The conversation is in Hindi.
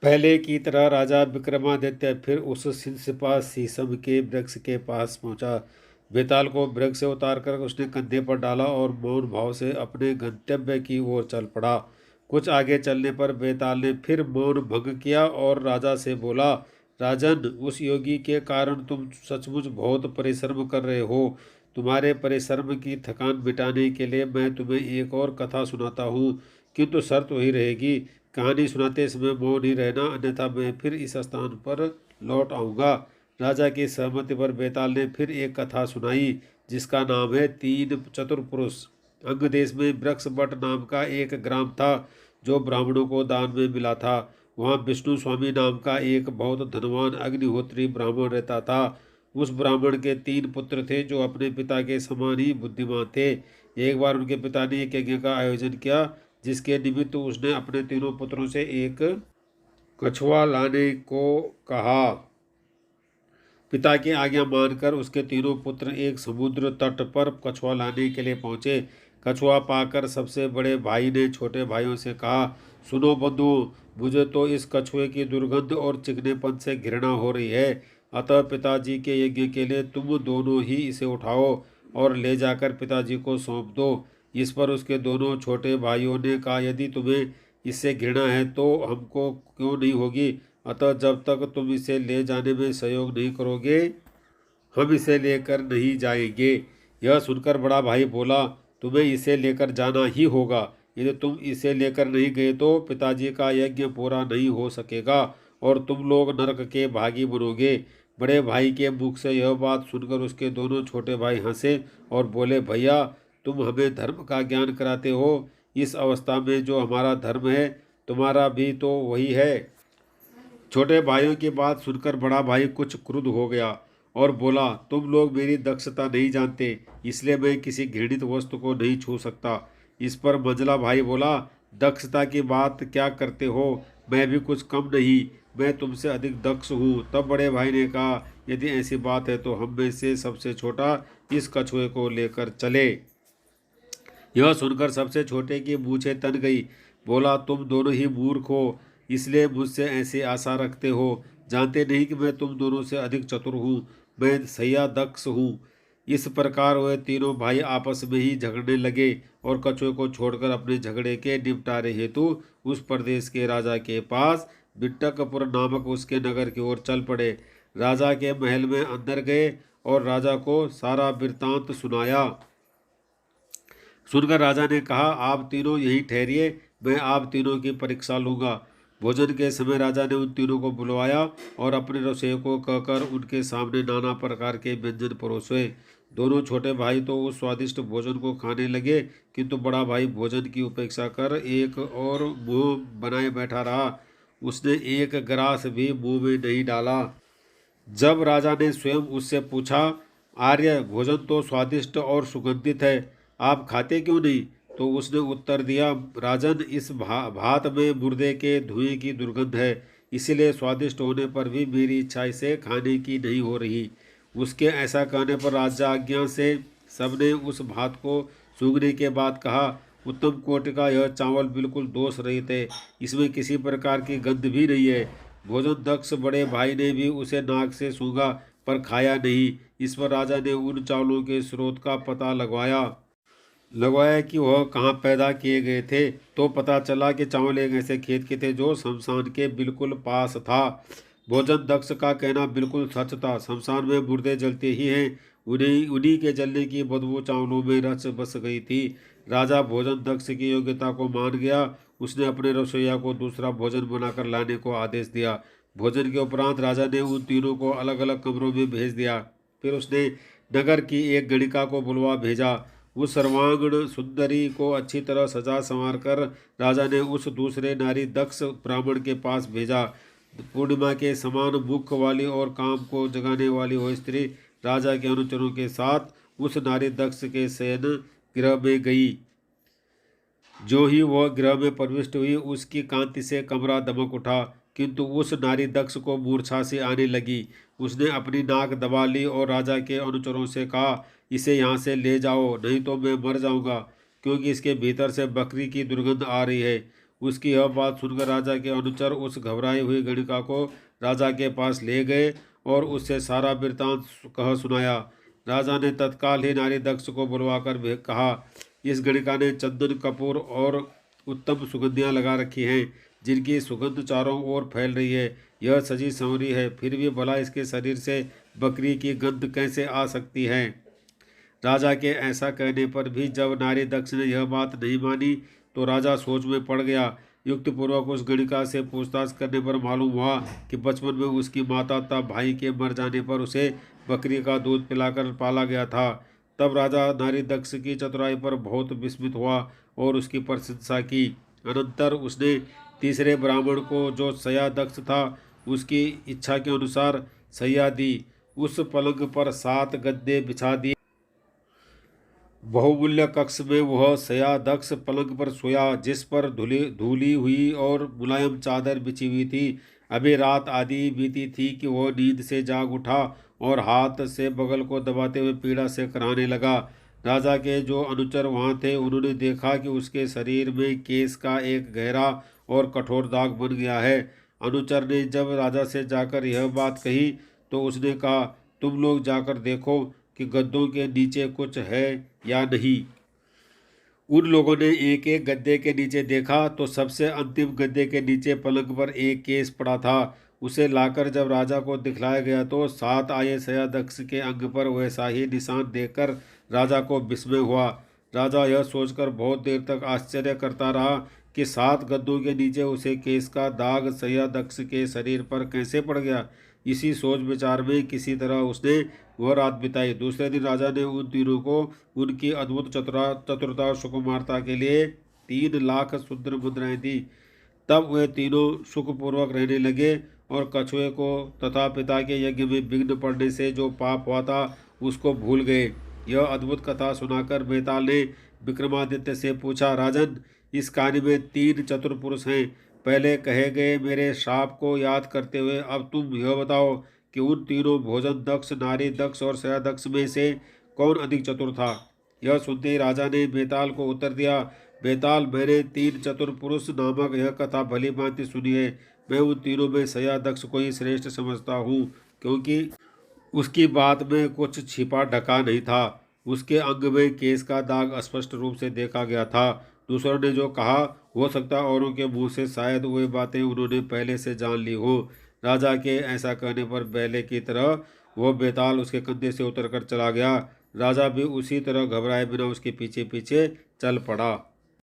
पहले की तरह राजा विक्रमादित्य फिर उस सिंहसिपा शीशम के वृक्ष के पास पहुंचा। बेताल को वृक्ष से उतारकर उसने कंधे पर डाला और मौन भाव से अपने गंतव्य की ओर चल पड़ा। कुछ आगे चलने पर बेताल ने फिर मौन भंग किया और राजा से बोला, राजन, उस योगी के कारण तुम सचमुच बहुत परिश्रम कर रहे हो। तुम्हारे परिश्रम की थकान मिटाने के लिए मैं तुम्हें एक और कथा सुनाता हूँ, किंतु शर्त वही रहेगी, कहानी सुनाते समय मौन ही रहना, अन्यथा मैं फिर इस स्थान पर लौट आऊंगा। राजा की सहमति पर बेताल ने फिर एक कथा सुनाई, जिसका नाम है तीन चतुर पुरुष। अंग देश में वृक्ष बट नाम का एक ग्राम था, जो ब्राह्मणों को दान में मिला था। वहाँ विष्णु स्वामी नाम का एक बहुत धनवान अग्निहोत्री ब्राह्मण रहता था। उस ब्राह्मण के तीन पुत्र थे, जो अपने पिता के समान ही बुद्धिमान थे। एक बार उनके पिता ने एक यज्ञ का आयोजन किया, जिसके निमित्त उसने अपने तीनों पुत्रों से एक कछुआ लाने को कहा। पिता की आज्ञा मानकर उसके तीनों पुत्र एक समुद्र तट पर कछुआ लाने के लिए पहुंचे। कछुआ पाकर सबसे बड़े भाई ने छोटे भाइयों से कहा, सुनो बंधुओं, मुझे तो इस कछुए की दुर्गंध और चिकनेपन से घृणा हो रही है। अतः पिताजी के यज्ञ के लिए तुम दोनों ही इसे उठाओ और ले जाकर पिताजी को सौंप दो। इस पर उसके दोनों छोटे भाइयों ने कहा, यदि तुम्हें इससे घृणा है तो हमको क्यों नहीं होगी। अतः जब तक तुम इसे ले जाने में सहयोग नहीं करोगे, हम इसे लेकर नहीं जाएंगे। यह सुनकर बड़ा भाई बोला, तुम्हें इसे लेकर जाना ही होगा। यदि तुम इसे लेकर नहीं गए तो पिताजी का यज्ञ पूरा नहीं हो सकेगा और तुम लोग नरक के भागी बनोगे। बड़े भाई के मुख से यह बात सुनकर उसके दोनों छोटे भाई हंसे और बोले, भैया, तुम हमें धर्म का ज्ञान कराते हो। इस अवस्था में जो हमारा धर्म है, तुम्हारा भी तो वही है। छोटे भाइयों की बात सुनकर बड़ा भाई कुछ क्रुद्ध हो गया और बोला, तुम लोग मेरी दक्षता नहीं जानते, इसलिए मैं किसी घृणित वस्तु को नहीं छू सकता। इस पर मंझला भाई बोला, दक्षता की बात क्या करते हो, मैं भी कुछ कम नहीं, मैं तुमसे अधिक दक्ष हूँ। तब बड़े भाई ने कहा, यदि ऐसी बात है तो हम में से सबसे छोटा इस कछुए को लेकर चले। यह सुनकर सबसे छोटे की मूछें तन गई। बोला, तुम दोनों ही मूर्ख हो, इसलिए मुझसे ऐसी आशा रखते हो। जानते नहीं कि मैं तुम दोनों से अधिक चतुर हूँ, मैं सैया दक्ष हूँ। इस प्रकार वह तीनों भाई आपस में ही झगड़ने लगे और कछुए को छोड़कर अपने झगड़े के निपटारे हेतु उस प्रदेश के राजा के पास बिट्टकपुर नामक उसके नगर की ओर चल पड़े। राजा के महल में अंदर गए और राजा को सारा वृत्तांत सुनाया। सुनकर राजा ने कहा, आप तीनों यहीं ठहरिए, मैं आप तीनों की परीक्षा लूंगा। भोजन के समय राजा ने उन तीनों को बुलवाया और अपने रसोई को कहकर उनके सामने नाना प्रकार के व्यंजन परोसे। दोनों छोटे भाई तो उस स्वादिष्ट भोजन को खाने लगे, किंतु बड़ा भाई भोजन की उपेक्षा कर एक और मुंह बनाए बैठा रहा। उसने एक ग्रास भी मुंह में नहीं डाला। जब राजा ने स्वयं उससे पूछा, आर्य, भोजन तो स्वादिष्ट और सुगंधित है, आप खाते क्यों नहीं? तो उसने उत्तर दिया, राजन, इस भात में मुर्दे के धुएं की दुर्गंध है, इसीलिए स्वादिष्ट होने पर भी मेरी इच्छा इसे खाने की नहीं हो रही। उसके ऐसा कहने पर राजा आज्ञा से सबने उस भात को सूंघने के बाद कहा, उत्तम कोटि का यह चावल बिल्कुल दोष रहित है, इसमें किसी प्रकार की गंध भी नहीं है। भोजन दक्ष बड़े भाई ने भी उसे नाक से सूंघा पर खाया नहीं। इस पर राजा ने उन चावलों के स्रोत का पता लगवाया कि वह कहाँ पैदा किए गए थे। तो पता चला कि चावल एक ऐसे खेत के थे जो शमशान के बिल्कुल पास था। भोजन दक्ष का कहना बिल्कुल सच था। शमशान में मुर्दे जलते ही हैं, उन्हीं उन्हीं के जलने की बदबू चावलों में रच बस गई थी। राजा भोजन दक्ष की योग्यता को मान गया। उसने अपने रसोइया को दूसरा भोजन बनाकर लाने को आदेश दिया। भोजन के उपरांत राजा ने उन तीनों को अलग अलग कमरों में भेज दिया। फिर उसने नगर की एक गणिका को बुलवा भेजा। उस सर्वांगण सुंदरी को अच्छी तरह सजा संवार कर राजा ने उस दूसरे नारी दक्ष ब्राह्मण के पास भेजा। पूर्णिमा के समान मुख वाली और काम को जगाने वाली वह स्त्री राजा के अनुचरों के साथ उस नारी दक्ष के शयन गृह में गई। जो ही वह गृह में प्रविष्ट हुई, उसकी कांति से कमरा दमक उठा, किंतु उस नारी दक्ष को मूर्छा सी आने लगी। उसने अपनी नाक दबा ली और राजा के अनुचरों से कहा, इसे यहाँ से ले जाओ, नहीं तो मैं मर जाऊंगा, क्योंकि इसके भीतर से बकरी की दुर्गंध आ रही है। उसकी यह बात सुनकर राजा के अनुचर उस घबराई हुई गणिका को राजा के पास ले गए और उससे सारा वृत्तांत कह सुनाया। राजा ने तत्काल ही नारी दक्ष को बुलवाकर कहा, इस गणिका ने चंदन कपूर और उत्तम सुगंधियां लगा रखी हैं, जिनकी सुगंध चारों ओर फैल रही है। यह सजी संवरी है, फिर भी भला इसके शरीर से बकरी की गंध कैसे आ सकती है। राजा के ऐसा कहने पर भी जब नारी दक्ष ने यह बात नहीं मानी तो राजा सोच में पड़ गया। युक्त पूर्वक उस गणिका से पूछताछ करने पर मालूम हुआ कि बचपन में उसकी माता तब भाई के मर जाने पर उसे बकरी का दूध पिलाकर पाला गया था। तब राजा नारी दक्ष की चतुराई पर बहुत विस्मित हुआ और उसकी प्रशंसा की। अनंतर उसने तीसरे ब्राह्मण को, जो सया दक्ष था, उसकी इच्छा के अनुसार सैया दी। उस पलंग पर 7 गद्दे बिछा दिए। बहुमूल्य कक्ष में वह सया दक्ष पलंग पर सोया, जिस पर धुली हुई और मुलायम चादर बिछी हुई थी। अभी रात आदि बीती थी कि वह नींद से जाग उठा और हाथ से बगल को दबाते हुए पीड़ा से कराहने लगा। राजा के जो अनुचर वहाँ थे, उन्होंने देखा कि उसके शरीर में केस का एक गहरा और कठोर दाग बन गया है। अनुचर ने जब राजा से जाकर यह बात कही तो उसने कहा, तुम लोग जाकर देखो कि गद्दों के नीचे कुछ है या नहीं। उन लोगों ने एक एक गद्दे के नीचे देखा तो सबसे अंतिम गद्दे के नीचे पलंग पर एक केस पड़ा था। उसे लाकर जब राजा को दिखलाया गया तो 7 आये सयादक्ष के अंग पर वैसा ही निशान देखकर राजा को विस्मय हुआ। राजा यह सोचकर बहुत देर तक आश्चर्य करता रहा कि 7 गद्दों के नीचे उसे केस का दाग सयादक्ष के शरीर पर कैसे पड़ गया। इसी सोच विचार में किसी तरह उसने वह रात बिताई। दूसरे दिन राजा ने उन तीनों को उनकी अद्भुत चतुरता और सुकुमारता के लिए 3 लाख शुद्र मुद्राएं दी। तब वे तीनों सुखपूर्वक रहने लगे और कछुए को तथा पिता के यज्ञ में विघ्न पड़ने से जो पाप हुआ था उसको भूल गए। यह अद्भुत कथा सुनाकर बेताल ने विक्रमादित्य से पूछा, राजन, इस कहानी में 3 चतुर पुरुष हैं। पहले कहे गए मेरे श्राप को याद करते हुए अब तुम यह बताओ कि उन तीनों भोजन दक्ष, नारी दक्ष और सया दक्ष में से कौन अधिक चतुर था। यह सुनते ही राजा ने बेताल को उत्तर दिया, बेताल, मैंने 3 चतुर पुरुष नामक यह कथा भली भांति सुनी है। मैं उन तीनों में सया दक्ष को ही श्रेष्ठ समझता हूँ, क्योंकि उसकी बात में कुछ छिपा ढका नहीं था। उसके अंग में केस का दाग स्पष्ट रूप से देखा गया था। दूसरों ने जो कहा, हो सकता औरों के मुंह से शायद वे बातें उन्होंने पहले से जान ली हो। राजा के ऐसा कहने पर बैले की तरह वह बेताल उसके कंधे से उतरकर चला गया। राजा भी उसी तरह घबराए बिना उसके पीछे पीछे चल पड़ा।